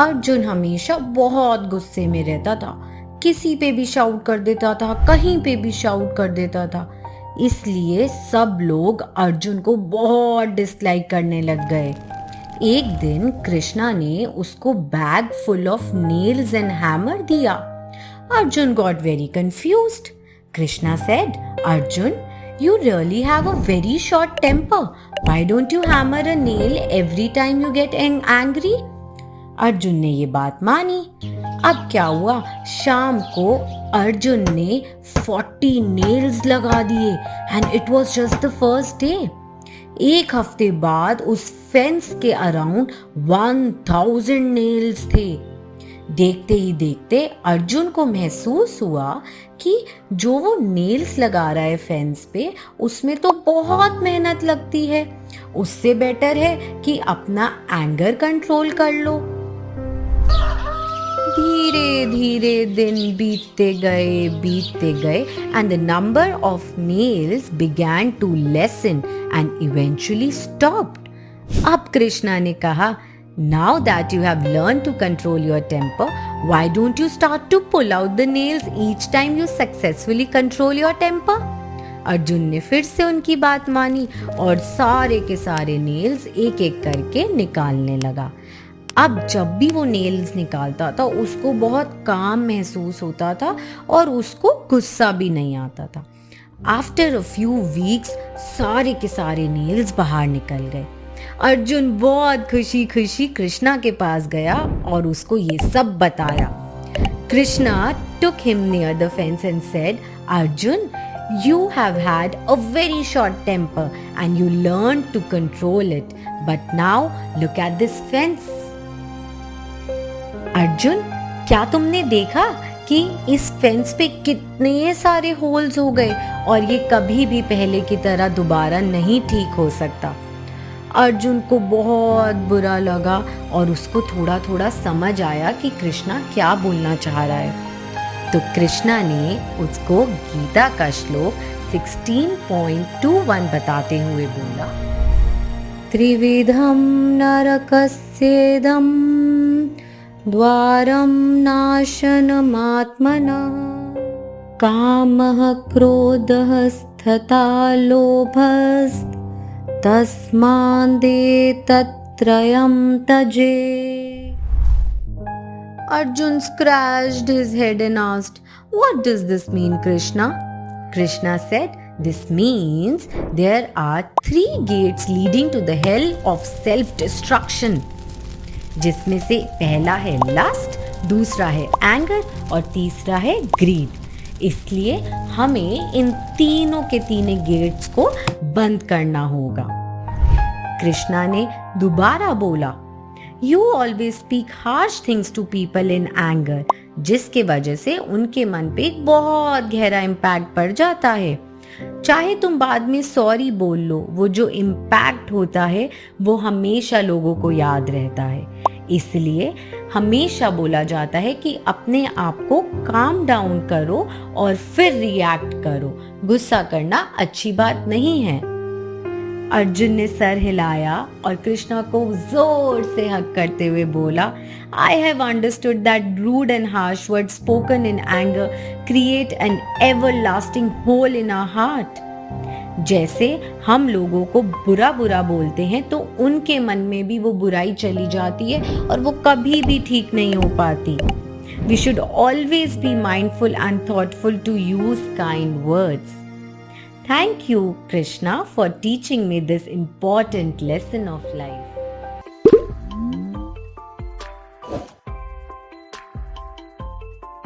अर्जुन हमेशा बहुत गुस्से में रहता था। किसी पे भी शाउट कर देता था, कहीं पे भी शाउट कर देता था। इसलिए सब लोग अर्जुन को बहुत डिसलाइक करने लग गए। एक दिन कृष्णा ने उसको bag full of nails and hammer दिया। Arjun got very confused. Krishna said, Arjun, you really have a very short temper. Why don't you hammer a nail every time you get angry? Arjun ने ये बात मानी। अब क्या हुआ, शाम को अर्जुन ने 40 नेल्स लगा दिए and it was just the first day. एक हफ्ते बाद उस फेंस के अराउंड 1000 नेल्स थे। देखते ही देखते अर्जुन को महसूस हुआ कि जो वो नेल्स लगा रहा है फेंस पे, उसमें तो बहुत मेहनत लगती है। उससे बेटर है कि अपना एंगर कंट्रोल कर लो। धीरे धीरे दिन बीतते गए and the number of nails began to lessen and eventually stopped. अब कृष्णा ने कहा, Now that you have learned to control your temper, why don't you start to pull out the nails each time you successfully control your temper? Arjun ने फिर से उनकी बात मानी और सारे के सारे नेल्स एक एक करके निकालने लगा। अब जब भी वो नेल्स निकालता था उसको बहुत काम महसूस होता था और उसको गुस्सा भी नहीं आता था। आफ्टर अ फ्यू वीक्स सारे के सारे नेल्स बाहर निकल गए। अर्जुन बहुत खुशी खुशी कृष्णा के पास गया और उसको ये सब बताया। Krishna took him near the fence and said, Arjun, you have had a very short temper and you learned to control it. But now look at this fence. Arjun, क्या तुमने देखा कि इस फेंस पे कितने सारे होल्स हो गए और ये कभी भी पहले की तरह दोबारा नहीं ठीक हो सकता। अर्जुन को बहुत बुरा लगा और उसको थोड़ा थोड़ा समझ आया कि कृष्णा क्या बोलना चाह रहा है। तो कृष्णा ने उसको गीता का श्लोक 16.21 बताते हुए बोला, त्रिविधम नरकस्येदं द्वारं नाशनमात्मनः कामः क्रोधः तथा लोभः तस्मादेतत्रयं तजे। Arjun scratched his head and asked, What does this mean, Krishna? Krishna said, This means there are 3 gates leading to the hell of self-destruction, जिसमें से पहला है लस्ट, दूसरा है एंगर और तीसरा है ग्रीड। इसलिए हमें इन तीनों के तीनों गेट्स को बंद करना होगा। कृष्णा ने दोबारा बोला, You always speak harsh things to people in anger, जिसके वजह से उनके मन पे एक बहुत गहरा इम्पैक्ट पड़ जाता है। चाहे तुम बाद में सॉरी बोल लो, वो जो इम्पैक्ट होता है वो हमेशा लोगों को याद रहता है। इसलिए हमेशा बोला जाता है कि अपने आप को काम डाउन करो और फिर रिएक्ट करो। गुस्सा करना अच्छी बात नहीं है। अर्जुन ने सर हिलाया और कृष्णा को जोर से हग करते हुए बोला, I have understood that rude and harsh words spoken in anger create an everlasting hole in our heart. जैसे हम लोगों को बुरा बुरा बोलते हैं तो उनके मन में भी वो बुराई चली जाती है और वो कभी भी ठीक नहीं हो पाती। We should always be mindful and thoughtful to use kind words. Thank you, Krishna, for teaching me this important lesson of life.